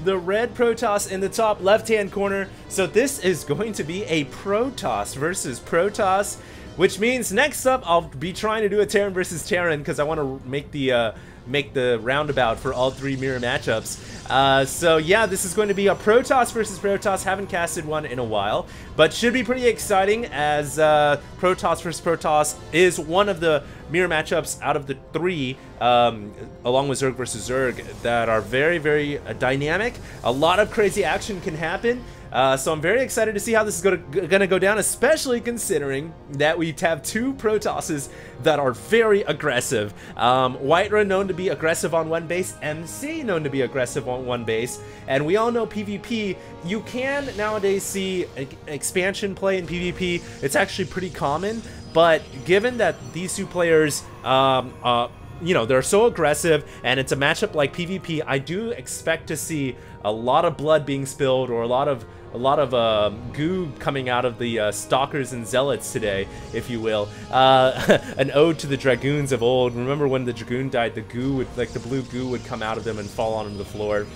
the red Protoss in the top left-hand corner. So this is going to be a Protoss versus Protoss, which means next up I'll be trying to do a Terran versus Terran because I want to make the roundabout for all 3 mirror matchups. So yeah, this is going to be a Protoss versus Protoss. Haven't casted one in a while, but should be pretty exciting as Protoss versus Protoss is one of the mirror matchups out of the 3, along with Zerg versus Zerg, that are very, very dynamic. A lot of crazy action can happen. So I'm very excited to see how this is gonna go down, especially considering that we have 2 Protosses that are very aggressive. WhiteRa known to be aggressive on one base, MC known to be aggressive on one base, and we all know PvP, you can nowadays see expansion play in PvP. It's actually pretty common, but given that these 2 players, you know, they're so aggressive and it's a matchup like PvP, I do expect to see a lot of blood being spilled or a lot of goo coming out of the stalkers and zealots today, if you will. An ode to the dragoons of old. Remember when the dragoon died, the goo would, like the blue goo would come out of them and fall onto the floor.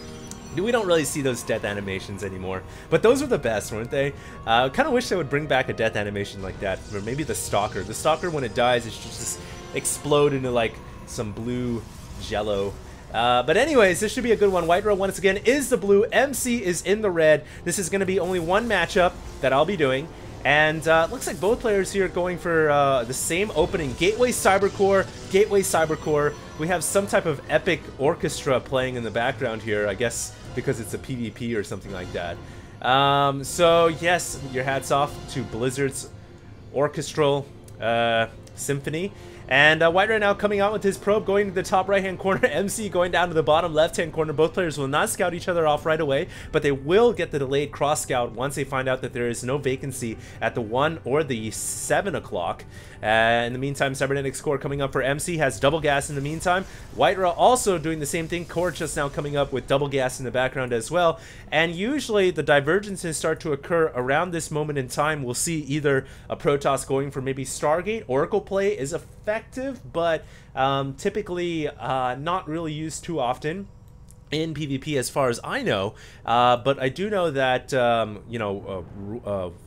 We don't really see those death animations anymore, but those were the best, weren't they? I kind of wish they would bring back a death animation like that, or maybe the stalker. The stalker, when it dies, it should just explode into like some blue jello. But anyways, this should be a good one. WhiteRa once again is the blue, MC is in the red. This is going to be only one matchup that I'll be doing, and looks like both players here are going for the same opening. Gateway Cybercore, Gateway Cybercore. We have some type of epic orchestra playing in the background here, I guess because it's a PvP or something like that. So yes, your hats off to Blizzard's orchestral symphony. And WhiteRa now coming out with his probe, going to the top right-hand corner, MC going down to the bottom left-hand corner. Both players will not scout each other off right away, but they will get the delayed cross-scout once they find out that there is no vacancy at the 1 or the 7 o'clock. In the meantime, Cybernetics Core coming up for MC has double gas in the meantime. WhiteRa also doing the same thing. Core just now coming up with double gas in the background as well. And usually the divergences start to occur around this moment in time. We'll see either a Protoss going for maybe Stargate. Oracle play is effective, but typically not really used too often in PvP as far as I know, but I do know that you know,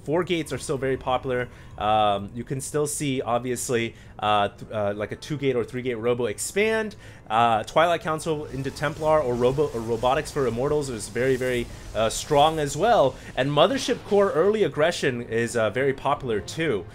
4 gates are still very popular. You can still see obviously like a 2-gate or 3-gate robo expand. Twilight Council into Templar or robotics for Immortals is very, very strong as well. And Mothership Core early aggression is very popular too.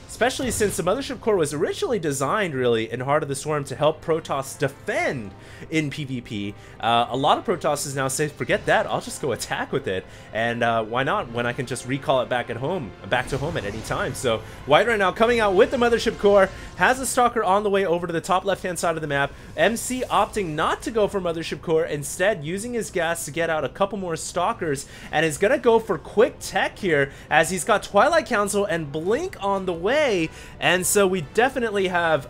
Especially since the Mothership Core was originally designed, really, in Heart of the Swarm to help Protoss defend in PvP. A lot of Protosses now say, forget that, I'll just go attack with it. And why not, when I can just recall it back to home at any time. So WhiteRa now coming out with the Mothership Core, has a Stalker on the way over to the top left-hand side of the map. MC opting not to go for Mothership Core, instead using his gas to get out a couple more Stalkers, and is going to go for quick tech here, as he's got Twilight Council and Blink on the way. And so we definitely have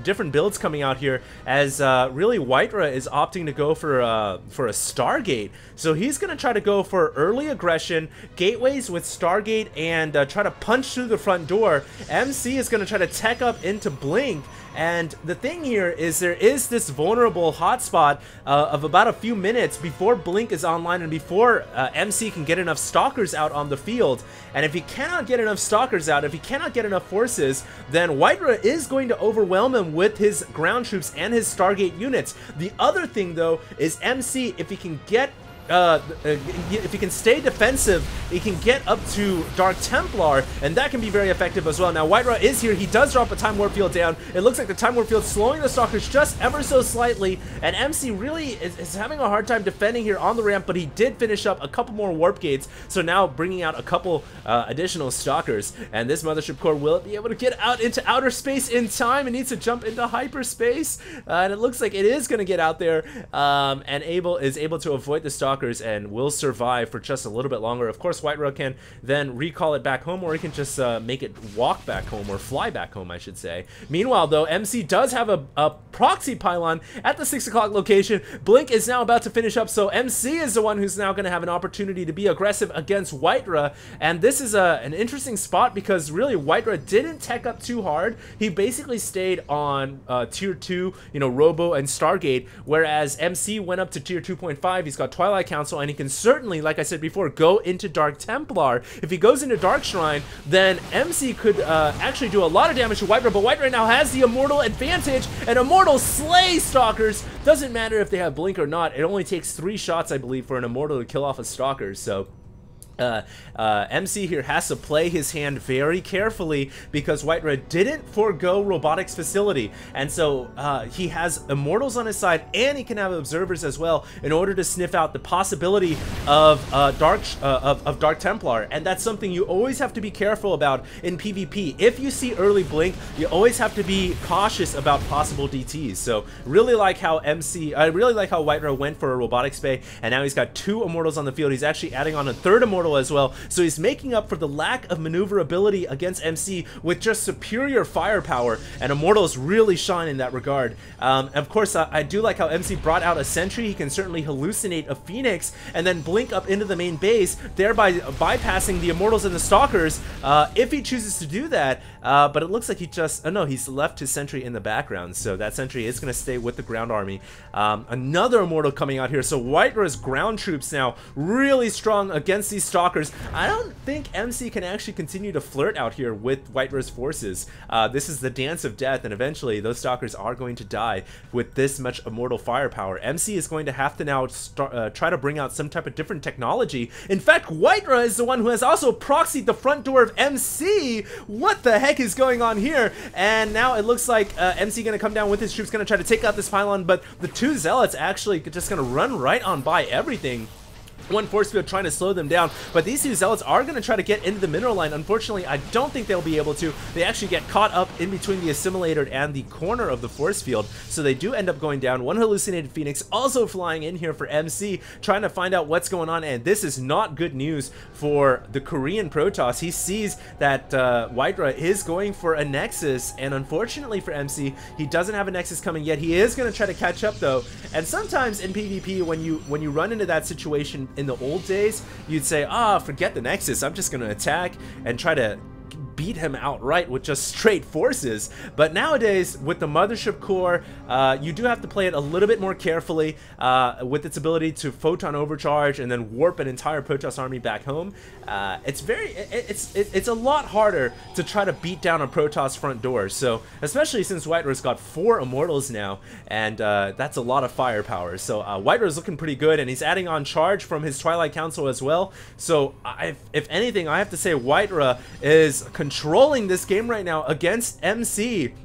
different builds coming out here, as really WhiteRa is opting to go for a Stargate. So he's going to try to go for early aggression, gateways with Stargate, and try to punch through the front door. MC is going to try to tech up into Blink. And the thing here is there is this vulnerable hotspot of about a few minutes before Blink is online and before MC can get enough Stalkers out on the field. And if he cannot get enough Stalkers out, if he cannot get enough forces, then WhiteRa is going to overwhelm him with his ground troops and his Stargate units. The other thing, though, is MC, if he can get if he can stay defensive, he can get up to Dark Templar, and that can be very effective as well. Now WhiteRa is here, he does drop a Time Warp Field down. It looks like the Time Warp Field slowing the Stalkers just ever so slightly, and MC really is having a hard time defending here on the ramp, but he did finish up a couple more Warp Gates, so now bringing out a couple additional Stalkers, and this Mothership Core will be able to get out into outer space in time. It needs to jump into hyperspace, and it looks like it is going to get out there, and is able to avoid the Stalkers. Stalkers and will survive for just a little bit longer. Of course, WhiteRa can then recall it back home, or he can just make it walk back home, or fly back home, I should say. Meanwhile, though, MC does have a proxy pylon at the 6 o'clock location. Blink is now about to finish up, so MC is the one who's now going to have an opportunity to be aggressive against WhiteRa, and this is an interesting spot because really WhiteRa didn't tech up too hard. He basically stayed on tier 2, you know, Robo and Stargate, whereas MC went up to tier 2.5. He's got Twilight Council, and he can certainly, like I said before, go into Dark Templar. If he goes into Dark Shrine, then MC could actually do a lot of damage to WhiteRa, but WhiteRa now has the Immortal advantage, and Immortal slays Stalkers. Doesn't matter if they have Blink or not. It only takes 3 shots, I believe, for an Immortal to kill off a Stalker, so MC here has to play his hand very carefully because WhiteRa didn't forego Robotics Facility, and so he has Immortals on his side, and he can have Observers as well in order to sniff out the possibility of Dark Templar, and that's something you always have to be careful about in PvP. If you see early Blink, you always have to be cautious about possible DTs. So really like how I really like how WhiteRa went for a Robotics Bay, and now he's got 2 Immortals on the field. He's actually adding on a 3rd Immortal as well, so he's making up for the lack of maneuverability against MC with just superior firepower, and Immortals really shine in that regard. Of course, I do like how MC brought out a Sentry. He can certainly hallucinate a Phoenix and then blink up into the main base, thereby bypassing the Immortals and the Stalkers if he chooses to do that, but it looks like he just, no, he's left his Sentry in the background, so that Sentry is going to stay with the ground army. Another Immortal coming out here, so WhiteRa's ground troops now really strong against these Stalkers. I don't think MC can actually continue to flirt out here with WhiteRa's forces. This is the dance of death, and eventually those Stalkers are going to die with this much Immortal firepower. MC is going to have to now try to bring out some type of different technology. In fact, WhiteRa is the one who has also proxied the front door of MC. What the heck is going on here? And now it looks like MC going to come down with his troops, going to try to take out this pylon, but the 2 Zealots actually just going to run right on by everything. One force field trying to slow them down, but these 2 Zealots are going to try to get into the mineral line. Unfortunately, I don't think they'll be able to. They actually get caught up in between the Assimilator and the corner of the force field, so they do end up going down. 1 hallucinated Phoenix also flying in here for MC, trying to find out what's going on, and this is not good news for the Korean Protoss. He sees that WhiteRa is going for a Nexus, and unfortunately for MC, he doesn't have a Nexus coming yet. He is going to try to catch up, though, and sometimes in PvP, when you run into that situation in the old days, you'd say, forget the Nexus, I'm just gonna attack and try to beat him outright with just straight forces. But nowadays, with the Mothership Core, you do have to play it a little bit more carefully with its ability to photon overcharge and then warp an entire Protoss army back home. It's a lot harder to try to beat down a Protoss front door. So especially since WhiteRa's got 4 Immortals now, and that's a lot of firepower. So WhiteRa's looking pretty good, and he's adding on charge from his Twilight Council as well. So if anything, I have to say WhiteRa is controlling this game right now against MC.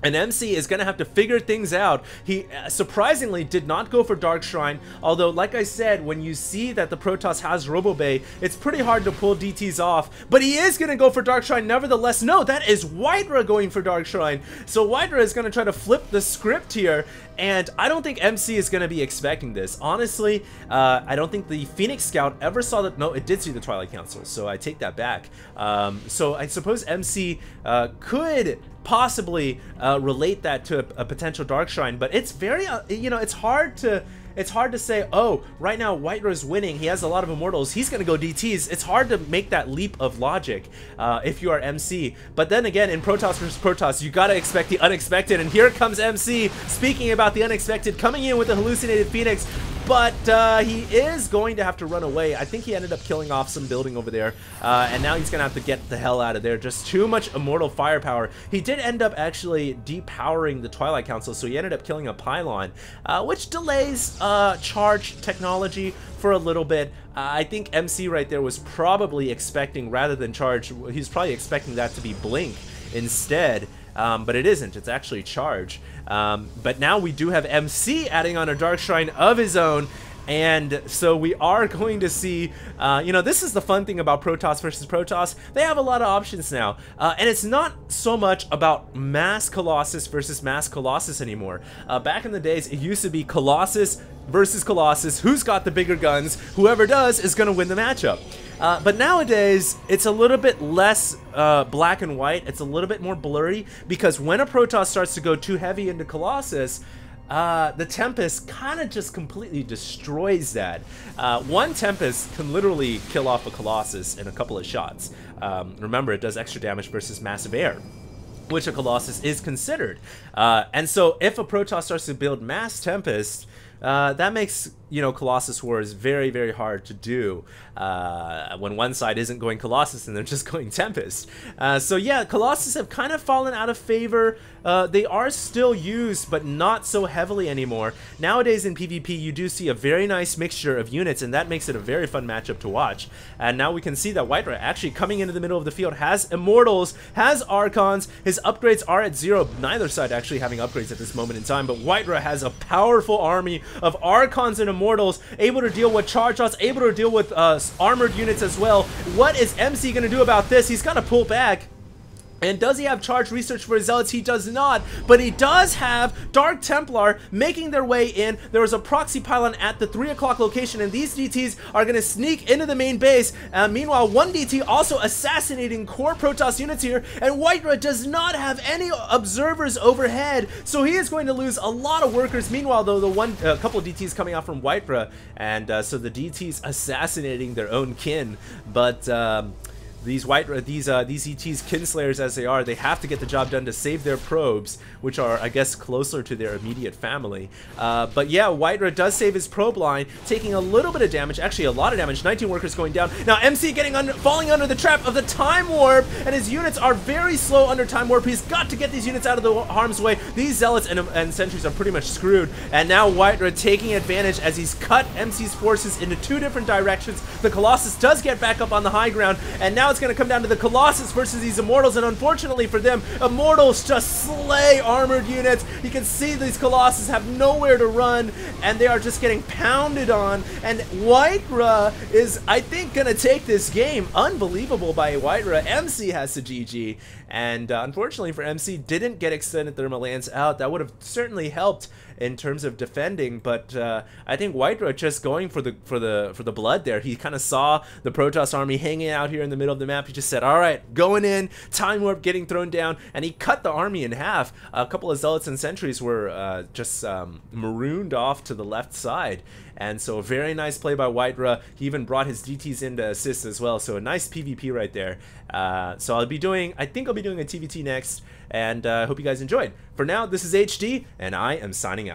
And MC is going to have to figure things out. He surprisingly did not go for Dark Shrine, although like I said, when you see that the Protoss has Robo Bay, it's pretty hard to pull DTs off, but he is going to go for Dark Shrine nevertheless. No, that is WhiteRa going for Dark Shrine. So WhiteRa is going to try to flip the script here, and I don't think MC is going to be expecting this. Honestly, I don't think the Phoenix Scout ever saw that. No, it did see the Twilight Council, so I take that back. So I suppose MC could possibly relate that to a potential Dark Shrine, but it's very, it's hard to say, oh, right now WhiteRa's winning, he has a lot of Immortals, he's gonna go DTs. It's hard to make that leap of logic if you are MC. But then again, in Protoss versus Protoss, you gotta expect the unexpected, and here comes MC, speaking about the unexpected, coming in with a hallucinated Phoenix. But he is going to have to run away. I think he ended up killing off some building over there, and now he's going to have to get the hell out of there. Just too much Immortal firepower. He did end up actually depowering the Twilight Council, so he ended up killing a pylon, which delays charge technology for a little bit. I think MC right there was probably expecting, rather than charge, he's probably expecting that to be blink instead. But it isn't, it's actually charge. But now we do have MC adding on a Dark Shrine of his own, And so we are going to see, you know, this is the fun thing about Protoss versus Protoss. They have a lot of options now. And it's not so much about Mass Colossus versus Mass Colossus anymore. Back in the days, it used to be Colossus versus Colossus. Who's got the bigger guns? Whoever does is going to win the matchup. But nowadays, it's a little bit less black and white. It's a little bit more blurry, because when a Protoss starts to go too heavy into Colossus, the Tempest kind of just completely destroys that. One Tempest can literally kill off a Colossus in a couple of shots. Remember, it does extra damage versus massive air, which a Colossus is considered. And so if a Protoss starts to build Mass Tempest, that makes, you know, Colossus Wars very, very hard to do when one side isn't going Colossus and they're just going Tempest. So yeah, Colossus have kind of fallen out of favor. They are still used, but not so heavily anymore. Nowadays in PvP, you do see a very nice mixture of units, and that makes it a very fun matchup to watch. And now we can see that WhiteRa actually coming into the middle of the field has Immortals, has Archons. His upgrades are at 0. Neither side actually having upgrades at this moment in time, but WhiteRa has a powerful army of Archons and Immortals, able to deal with charge shots, able to deal with armored units as well. What is MC going to do about this? He's going to pull back. And does he have charge research for his Zealots? He does not, but he does have Dark Templar making their way in. There is a proxy pylon at the 3 o'clock location, and these DTs are going to sneak into the main base. Meanwhile, one DT also assassinating core Protoss units here, and WhiteRa does not have any observers overhead, so he is going to lose a lot of workers. Meanwhile, though, a couple of DTs coming out from WhiteRa, and so the DTs assassinating their own kin, but these ETs, kinslayers as they are, they have to get the job done to save their probes, which are, I guess, closer to their immediate family. But yeah, WhiteRa does save his probe line, taking a little bit of damage, actually a lot of damage, 19 workers going down. Now MC falling under the trap of the Time Warp, and his units are very slow under Time Warp. He's got to get these units out of the harm's way. These Zealots and Sentries are pretty much screwed, and now WhiteRa taking advantage as he's cut MC's forces into 2 different directions. The Colossus does get back up on the high ground, and now it's going to come down to the Colossus versus these Immortals, and unfortunately for them, Immortals just slay armored units. You can see these Colossus have nowhere to run, and they are just getting pounded on, and WhiteRa is, I think, going to take this game. Unbelievable by WhiteRa. MC has to GG, and unfortunately for MC, didn't get extended thermal lance out. That would have certainly helped in terms of defending, but I think WhiteRa just going for the blood there. He kind of saw the Protoss army hanging out here in the middle of the map. He just said, all right, going in, Time Warp getting thrown down, and he cut the army in half. A couple of Zealots and Sentries were just marooned off to the left side. And so a very nice play by WhiteRa. He even brought his DTs in to assist as well. So a nice PvP right there. So I think I'll be doing a TVT next. And I hope you guys enjoyed. For now, this is HD, and I am signing out.